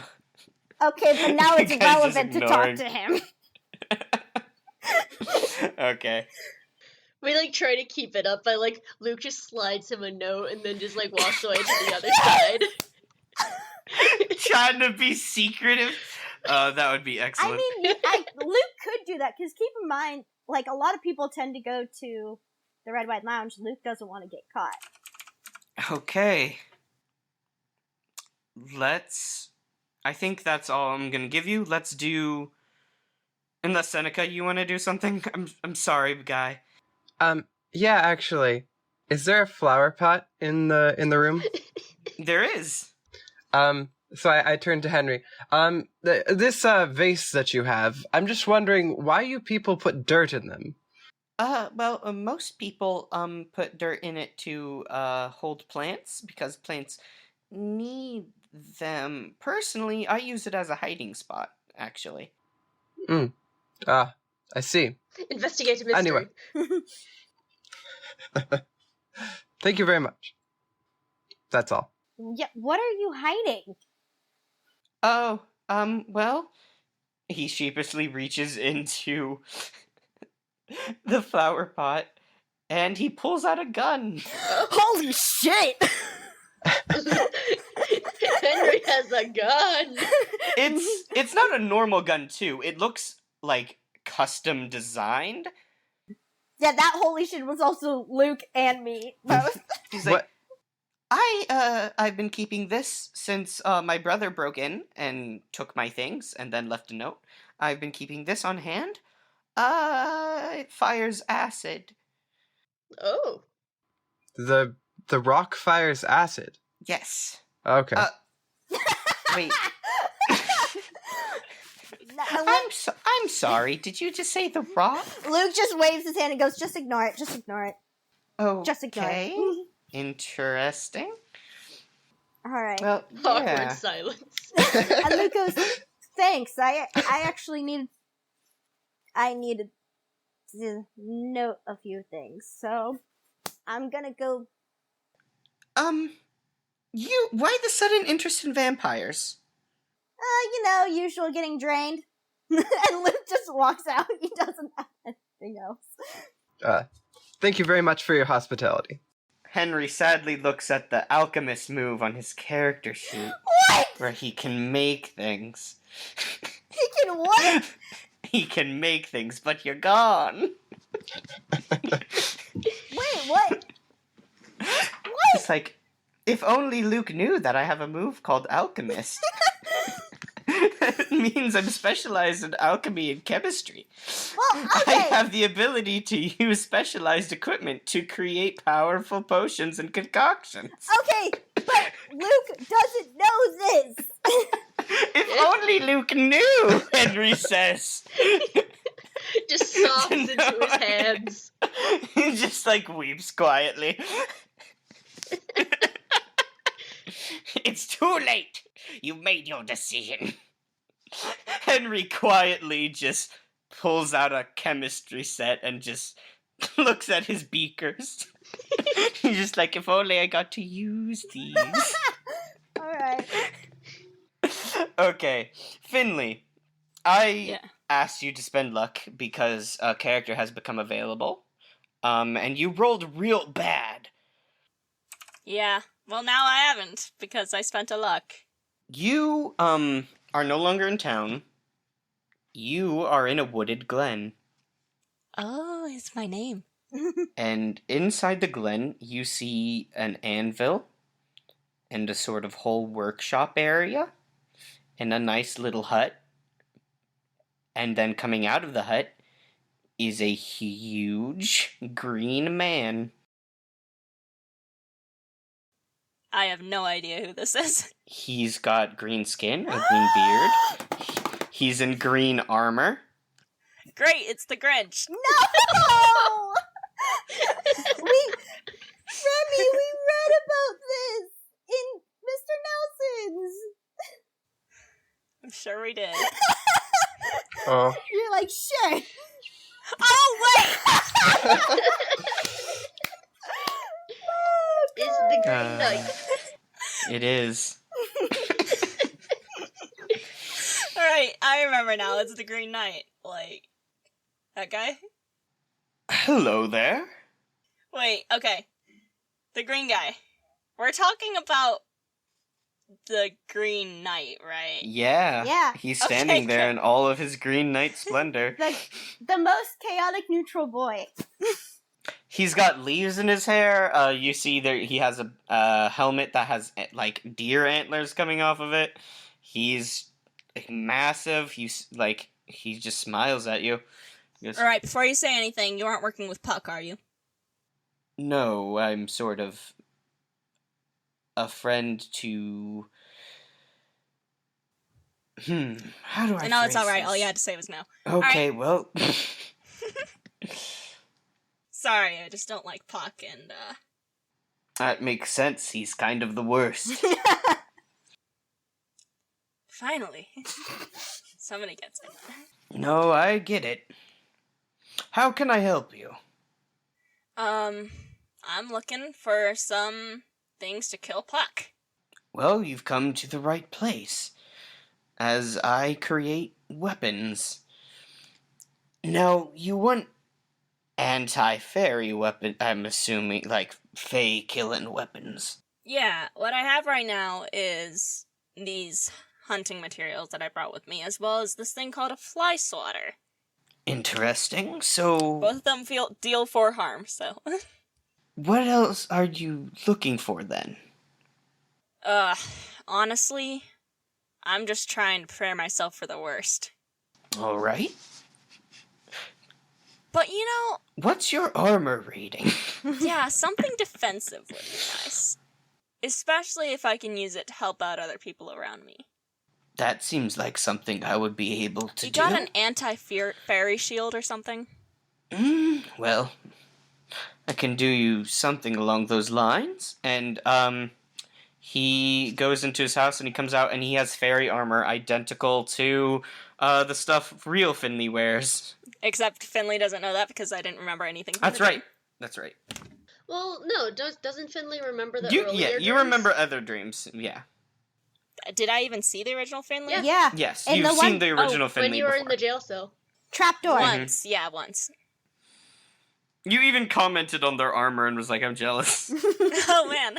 Okay, but now it's You guys just relevant to talk ignored. to him. Okay. We, like, try to keep it up, but, like, Luke just slides him a note and then just, like, walks away to the other side. Trying to be secretive. That would be excellent. I mean, Luke could do that, because keep in mind, like, a lot of people tend to go to the Red Wine Lounge. Luke doesn't want to get caught. Okay. I think that's all I'm gonna give you. Let's do... Unless, Seneca, you want to do something? I'm sorry, guy. Yeah, actually. Is there a flower pot in the room? There is. So I turned to Henry. This vase that you have, I'm just wondering why you people put dirt in them. Well, most people, put dirt in it to, hold plants, because plants need them. Personally, I use it as a hiding spot, actually. I see. Investigative mystery. Anyway. Thank you very much. That's all. Yeah, what are you hiding? Oh, well, he sheepishly reaches into the flower pot, and he pulls out a gun. Holy shit! Henry has a gun! It's not a normal gun, too. It looks, like, custom designed. Yeah, that holy shit was also Luke and me, both. He's like, I've been keeping this since my brother broke in and took my things and then left a note. I've been keeping this on hand. It fires acid. Oh. The rock fires acid. Yes. Okay. Wait. I'm sorry. Did you just say the rock? Luke just waves his hand and goes, just ignore it, just ignore it. Oh, Just ignore it. Interesting. Alright. Well, Awkward yeah. silence. And Luke goes, thanks, I actually needed to note a few things, so I'm gonna go. Why the sudden interest in vampires? Usual getting drained. And Luke just walks out. He doesn't have anything else. Thank you very much for your hospitality. Henry sadly looks at the alchemist move on his character sheet. What? Where he can make things. He can what? He can make things, but you're gone. Wait, what? It's like, if only Luke knew that I have a move called alchemist. It means I'm specialized in alchemy and chemistry. Well, okay. I have the ability to use specialized equipment to create powerful potions and concoctions. Okay, but Luke doesn't know this. If only Luke knew, Henry says. Just sobs into his hands. He just, like, weeps quietly. It's too late. You made your decision. Henry quietly just pulls out a chemistry set and just looks at his beakers. He's just like, if only I got to use these. Alright. Okay, Finley, I asked you to spend luck because a character has become available, and you rolled real bad. Yeah. Well, now I haven't, because I spent a luck. You, are no longer in town. You are in a wooded glen. Oh, it's my name. And inside the glen, you see an anvil and a sort of whole workshop area and a nice little hut. And then coming out of the hut is a huge green man. I have no idea who this is. He's got green skin, a green beard. He's in green armor. Great, it's the Grinch. No! Remy, we read about this in Mr. Nelson's. I'm sure we did. Oh. You're like, sure. Oh, wait! Is the Green Knight. It is. Alright, I remember now. It's the Green Knight. Like, that guy? Hello there. Wait, okay. The green guy. We're talking about the Green Knight, right? Yeah. Yeah. He's standing Okay, there good. in all of his green knight splendor. The most chaotic neutral boy. He's got leaves in his hair. You see there he has a helmet that has like deer antlers coming off of it. He's like, massive. He just smiles at you. He goes, Alright, before you say anything, you aren't working with Puck, are you? no, I'm sort of a friend to. How do I? No, it's phrase alright. this? All you had to say was no. Okay, well. Sorry, I just don't like Puck, and, That makes sense. He's kind of the worst. finally. Somebody gets it. No, I get it. How can I help you? I'm looking for some things to kill Puck. Well, you've come to the right place, as I create weapons. Now, you want anti-fairy weapon, I'm assuming, like, fae-killing weapons. Yeah, what I have right now is these hunting materials that I brought with me, as well as this thing called a fly swatter. Interesting. So, Both of them deal 4 harm, so. what else are you looking for, then? Honestly, I'm just trying to prepare myself for the worst. All right. But you know, What's your armor rating? yeah, something defensive would be nice. Especially if I can use it to help out other people around me. That seems like something I would be able to You do. got an anti-fairy shield or something? Well, I can do you something along those lines. And, he goes into his house and he comes out and he has fairy armor identical to, the stuff real Finley wears. Except Finley doesn't know that because I didn't remember anything. From That's the right. That's right. Well, no, doesn't Finley remember the You, earlier you dreams? remember other dreams. Yeah. Did I even see the original Finley? Yeah. Yeah. Yes, And you've the seen one- the original Finley When you were before. in the jail cell. Trapdoor. Once, yeah, once. You even commented on their armor and was like, I'm jealous. Oh man.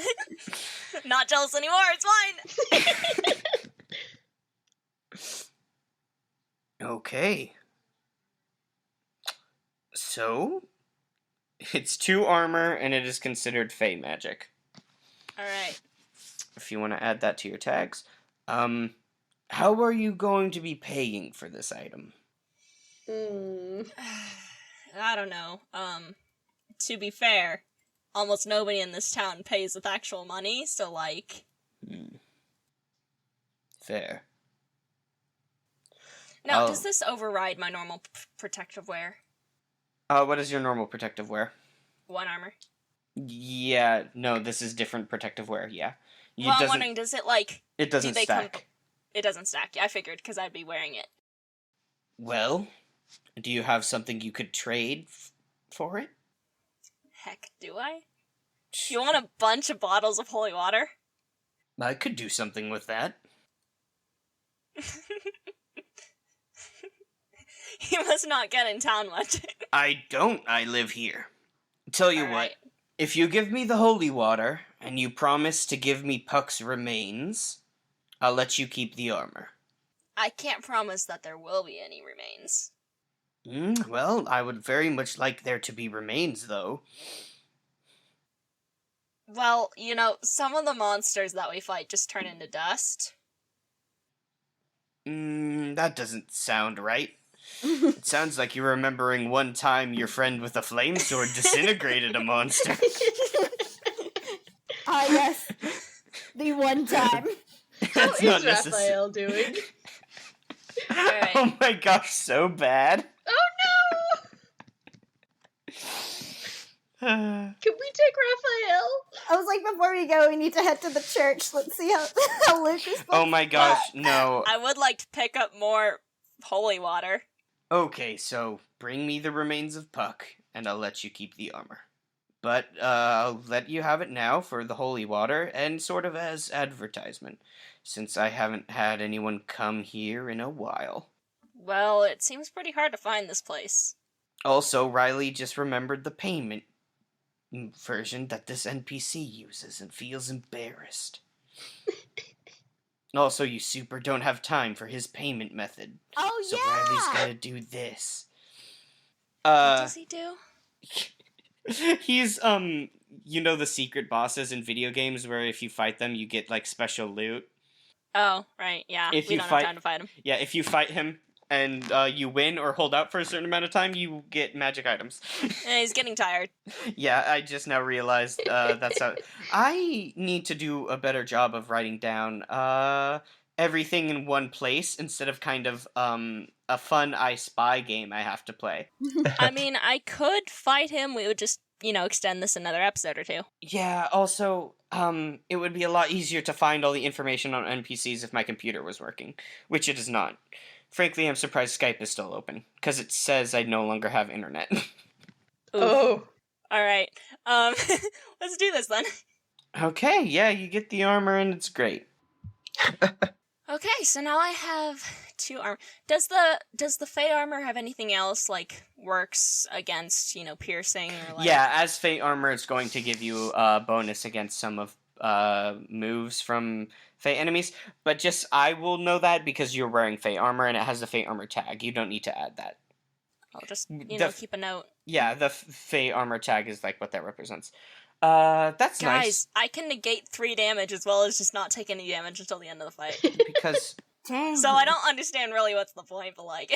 Not jealous anymore, it's fine! Okay. So, it's 2 armor and it is considered fey magic. Alright. If you want to add that to your tags. How are you going to be paying for this item? I don't know. To be fair, almost nobody in this town pays with actual money, so like... Fair. Now, Oh. does this override my normal protective wear? What is your normal protective wear? 1 armor. Yeah, no, this is different protective wear, yeah. Well, I'm wondering, does it like... It doesn't do they come- stack. It doesn't stack. I figured, because I'd be wearing it. Well, do you have something you could trade for it? Heck, do I? You want a bunch of bottles of holy water? I could do something with that. You must not get in town much. I don't. I live here. Tell you what, Alright. if you give me the holy water, and you promise to give me Puck's remains, I'll let you keep the armor. I can't promise that there will be any remains. Well, I would very much like there to be remains, though. Well, some of the monsters that we fight just turn into dust. That doesn't sound right. It sounds like you're remembering one time your friend with a flame sword disintegrated a monster. Ah, yes. The one time. How That's is not necessary. Raphael doing? Alright. Oh my gosh, so bad. Oh no! Can we take Raphael? I was like, before we go, we need to head to the church. Let's see how Luke responds. Oh my gosh, no. I would like to pick up more holy water. Okay, so bring me the remains of Puck, and I'll let you keep the armor. But I'll let you have it now for the holy water, and sort of as advertisement, since I haven't had anyone come here in a while. Well, it seems pretty hard to find this place. Also, Riley just remembered the payment version that this NPC uses and feels embarrassed. Also, you super don't have time for his payment method. Oh, So yeah! Riley's gonna do this. What does he do? He's the secret bosses in video games where if you fight them you get like special loot. Oh, right, yeah. If we you don't fight- have time to fight him. Yeah, if you fight him and you win or hold out for a certain amount of time, you get magic items. He's getting tired. Yeah, I just now realized that's how. I need to do a better job of writing down everything in one place instead of kind of a fun I Spy game I have to play. I mean, I could fight him. We would just, extend this another episode or two. Yeah, also, it would be a lot easier to find all the information on NPCs if my computer was working, which it is not. Frankly, I'm surprised Skype is still open, because it says I no longer have internet. Oh. Alright. Let's do this then. Okay, yeah, you get the armor and it's great. Okay, so now I have 2 armor. Does the Fey armor have anything else, like, works against, piercing or like... Yeah, as Fate armor, it's going to give you a bonus against some of moves from Fate enemies, but just I will know that because you're wearing Fate armor and it has the Fate armor tag. You don't need to add that. I'll just, The- keep a note. Yeah, the Fate armor tag is like what that represents. That's Guys, nice I can negate 3 damage as well as just not take any damage until the end of the fight. because Dang. So I don't understand really what's the point, but like,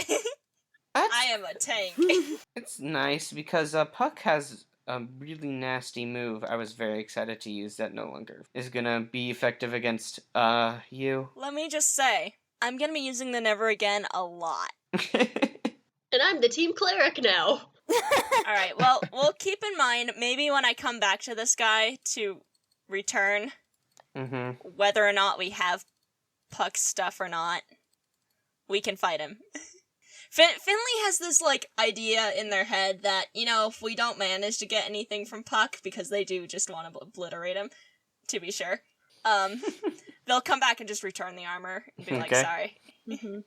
that's, I am a tank. it's nice because Puck has a really nasty move. I was very excited to use that no longer is gonna be effective against you. Let me just say, I'm gonna be using the Never Again a lot. And I'm the team cleric now. Alright, well, we'll keep in mind, maybe when I come back to this guy to return, whether or not we have Puck's stuff or not, we can fight him. Finley has this, like, idea in their head that, if we don't manage to get anything from Puck, because they do just want to obliterate him, to be sure, they'll come back and just return the armor and be like, Okay. sorry.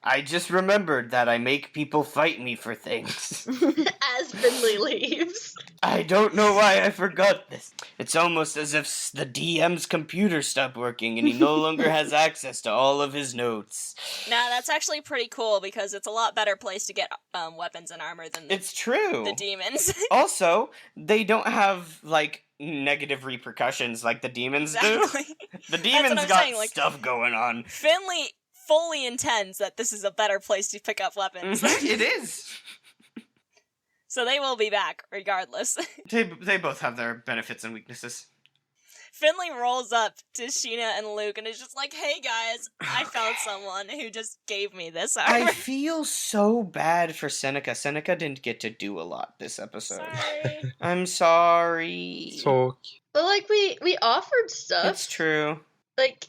I just remembered that I make people fight me for things. As Finley leaves. I don't know why I forgot this. It's almost as if the DM's computer stopped working and he no longer has access to all of his notes. Nah, that's actually pretty cool, because it's a lot better place to get weapons and armor than It's true. the demons. Also, they don't have, like, negative repercussions like the demons Exactly. do. The demons I'm got saying, like- stuff going on. Finley fully intends that this is a better place to pick up weapons. It is. So they will be back, regardless. They both have their benefits and weaknesses. Finley rolls up to Sheena and Luke and is just like, hey guys, I found Okay. someone who just gave me this I armor. feel so bad for Seneca. Seneca didn't get to do a lot this episode. Sorry. I'm sorry. So But like we offered stuff. It's true. Like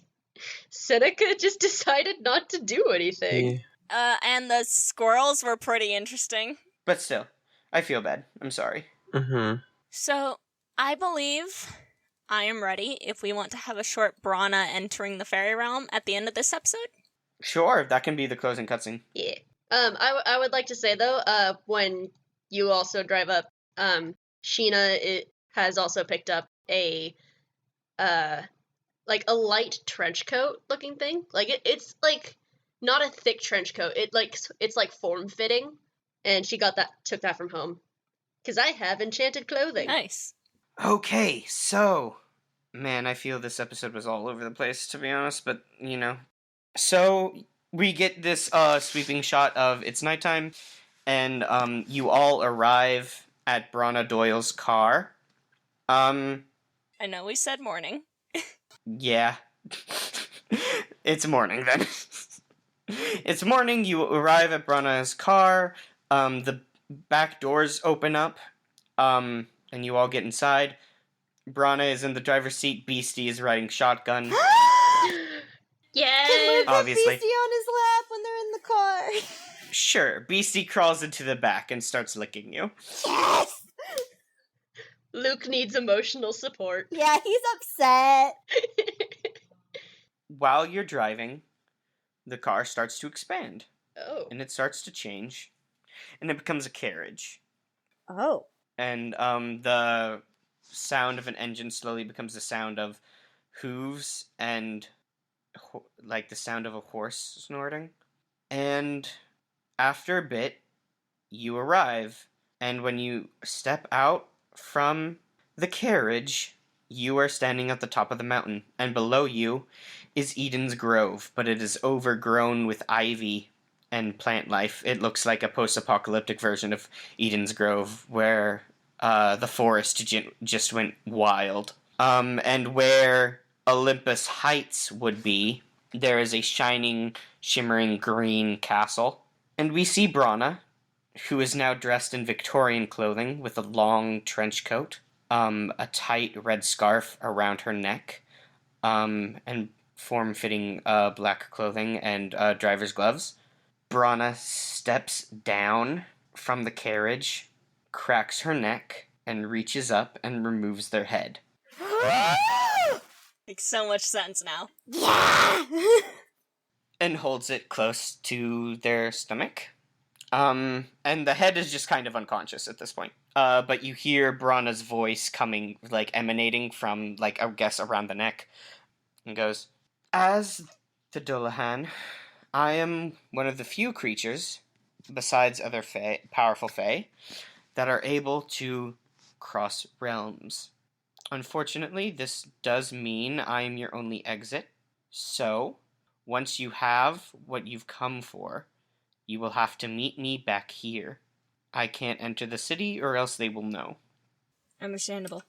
Seneca just decided not to do anything. And the squirrels were pretty interesting. But still, I feel bad. I'm sorry. So, I believe I am ready if we want to have a short Brana entering the fairy realm at the end of this episode. Sure, that can be the closing cutscene. Yeah. I would like to say though, when you also drive up, Sheena has also picked up a like a light trench coat looking thing. Like it's like not a thick trench coat. It's like form fitting, and she took that from home because I have enchanted clothing. Nice. Okay, so man, I feel this episode was all over the place, to be honest, but so we get this sweeping shot of it's nighttime, and you all arrive at Brana Doyle's car. I know we said morning. Yeah. It's morning then. It's morning, you arrive at Brana's car, the back doors open up, and you all get inside. Brana is in the driver's seat, Beastie is riding shotgun. Yes. Can Luke have Obviously. Beastie on his lap when they're in the car? Sure, Beastie crawls into the back and starts licking you. Yes! Luke needs emotional support. Yeah, he's upset. While you're driving, the car starts to expand, Oh. and it starts to change, and it becomes a carriage. Oh. And the sound of an engine slowly becomes the sound of hooves and like the sound of a horse snorting. And after a bit, you arrive, and when you step out from the carriage, you are standing at the top of the mountain, and below you is Eden's Grove, but it is overgrown with ivy and plant life. It looks like a post-apocalyptic version of Eden's Grove, where the forest just went wild. And where Olympus Heights would be, there is a shining, shimmering green castle. And we see Brana, who is now dressed in Victorian clothing with a long trench coat, a tight red scarf around her neck, and form-fitting black clothing and driver's gloves. Brana steps down from the carriage, cracks her neck, and reaches up and removes their head. Makes so much sense now. Yeah! And holds it close to their stomach. And the head is just kind of unconscious at this point. But you hear Brana's voice coming, like, emanating from, like, I guess, around the neck. And goes, "As the Dullahan, I am one of the few creatures, besides other powerful fae, that are able to cross realms. Unfortunately, this does mean I am your only exit. So, once you have what you've come for, you will have to meet me back here. I can't enter the city or else they will know." Understandable.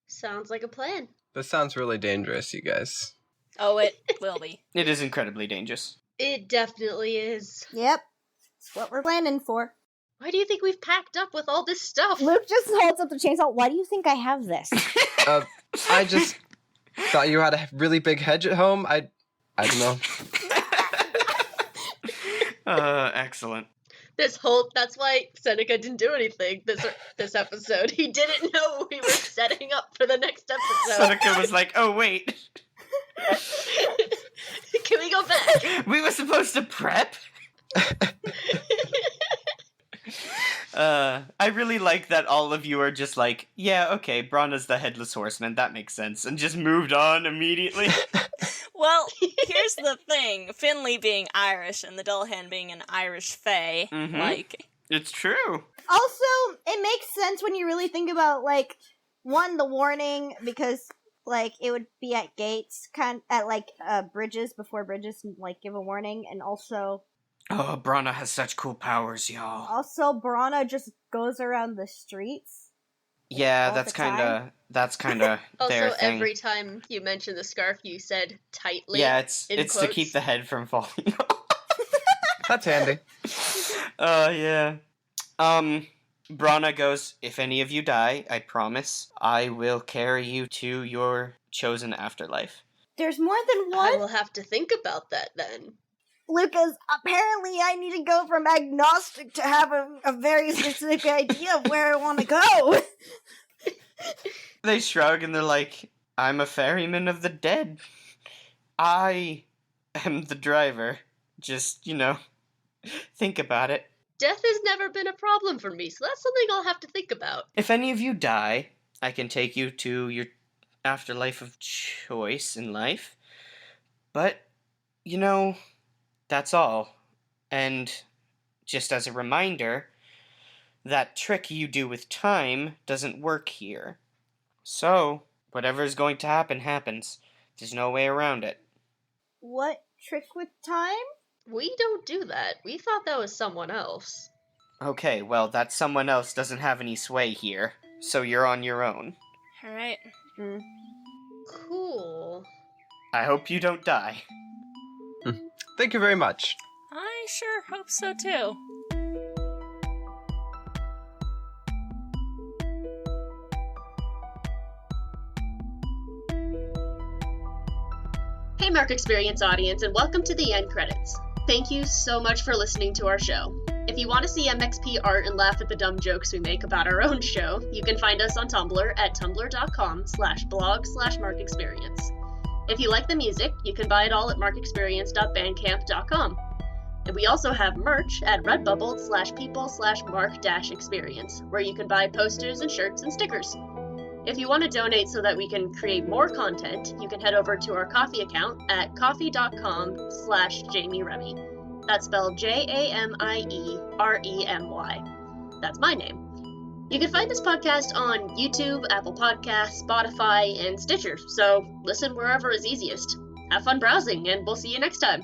Sounds like a plan. This sounds really dangerous, you guys. Oh, it will be. It is incredibly dangerous. It definitely is. Yep. That's what we're planning for. Why do you think we've packed up with all this stuff? Luke just holds up the chainsaw. Why do you think I have this? I just thought you had a really big hedge at home. I don't know. Excellent. That's why Seneca didn't do anything this episode. He didn't know we were setting up for the next episode. Seneca was like, "Oh, wait. Can we go back? We were supposed to prep?" I really like that all of you are just like, "Yeah, okay, Brana's the Headless Horseman, that makes sense," and just moved on immediately. Well, here's the thing. Finley being Irish and the Dullahan being an Irish fae, Mhm. like... It's true. Also, it makes sense when you really think about, like, one, the warning, because, like, it would be at gates, bridges, before bridges, like, give a warning, and also... Oh, Brana has such cool powers, y'all. Also, Brana just goes around the streets. Yeah, all that's the time. kind of their Also, thing. every time you mention the scarf, you said tightly. Yeah, it's in to quotes. keep the head from falling off. That's handy. Yeah. Brana goes, "If any of you die, I promise I will carry you to your chosen afterlife." There's more than I one? will have to think about that then. Lucas, apparently I need to go from agnostic to have a very specific idea of where I want to go. They shrug and they're like, "I'm a ferryman of the dead. I am the driver. Just, think about it. Death has never been a problem for me, so that's something I'll have to think about. If any of you die, I can take you to your afterlife of choice in life. But, That's all. And just as a reminder, that trick you do with time doesn't work here. So, whatever is going to happen happens. There's no way around it. What trick with time? We don't do that. We thought that was someone else. Okay, well, that someone else doesn't have any sway here, so you're on your own. Alright. Cool. I hope you don't die. Thank you very much. I sure hope so too. Hey Mark Experience audience, and welcome to the end credits. Thank you so much for listening to our show. If you want to see MXP art and laugh at the dumb jokes we make about our own show, you can find us on Tumblr at tumblr.com/blog/markexperience. If you like the music, you can buy it all at markexperience.bandcamp.com. And we also have merch at redbubble.people/mark-experience, where you can buy posters and shirts and stickers. If you want to donate so that we can create more content, you can head over to our Ko-fi account at ko-fi.com/Jamie Remy. That's spelled JAMIEREMY. That's my name. You can find this podcast on YouTube, Apple Podcasts, Spotify, and Stitcher, so listen wherever is easiest. Have fun browsing, and we'll see you next time.